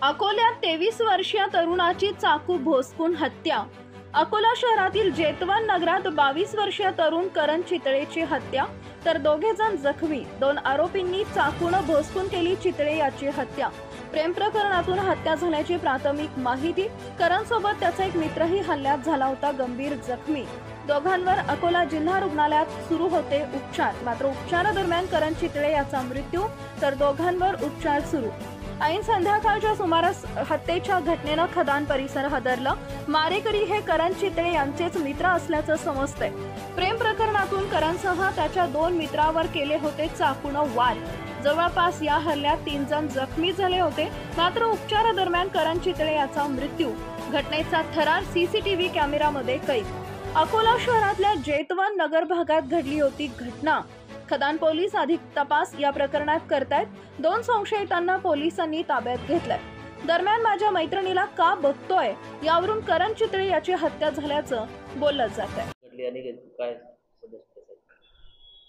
अकोल्यात 23 वर्षीय तरुणाची चाकू भोसकून हत्या। अकोला शहरातील जेतवन नगरात 22 वर्षीय तरुण करण चितळेची हत्या, तर दोघे जण जखमी। 2 आरोपींनी चाकूने भोसकून केली चितळे याची हत्या। प्रेम प्रकरणातून हत्या झाल्याची प्राथमिक माहिती। करण सोबत त्याचा एक मित्रही हल्ल्यात झाला होता गंभीर जखमी। दोघांवर अकोला जिल्हा रुग्णालयात सुरू होते उपचार, मात्र उपचारादरम्यान करण चितळे याचा मृत्यू, तर दोघांवर उपचार सुरू। ऐन संध्याकाळच्या सुमारास हत्येच्या घटनेनं खदान परिसर हादरला। मारेकरी हे करण चितळे यांचेच मित्र असल्याचं समजतंय। प्रेम प्रकरणातून करणसह त्याच्या 2 मित्रांवर केले होते चाकूने वार। जवळपास या हल्ल्यात 3 जण जखमी झाले होते, मात्र उपचारादरम्यान करण चितळे याचा मृत्यू। घटनेचा थरार सीसीटीव्ही कॅमेरामध्ये कैद। अकोला शहरातल्या जेतवन नगर भागात घडली होती घटना। खदान पोलीस अधिक तपास या प्रकरणात करतायत। 2 संशयितांना पोलिसांनी ताब्यात घेतलंय। दरम्यान माझ्या मैत्रिणीला का बघतोय यावरून करण चितळे याची हत्या झाल्याचं बोललं जात आहे।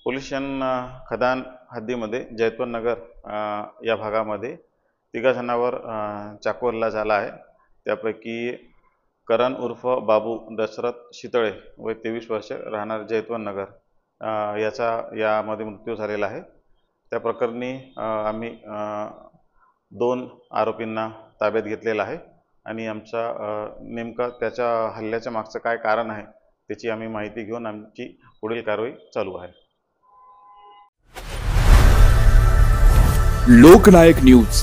पोलीस स्टेशन खदान हद्दीमध्ये जैतवन नगर या भागामध्ये 3 जणांवर चाकू हल्ला झाला आहे। त्यापैकी करण उर्फ बाबू दशरथ शितळे वय 23 वर्ष, राहणार जैतवन नगर, यामध्ये मृत्यू झालेला आहे। त्या प्रकरणी आम्ही 2 आरोपींना ताब्यात घेतलेला आहे आणि आमचा नेमका त्याच्या हल्ल्याच्या मागचं काय कारण आहे त्याची आम्ही माहिती घेऊन आमची पुढील कारवाई चालू आहे। लोकनायक न्यूज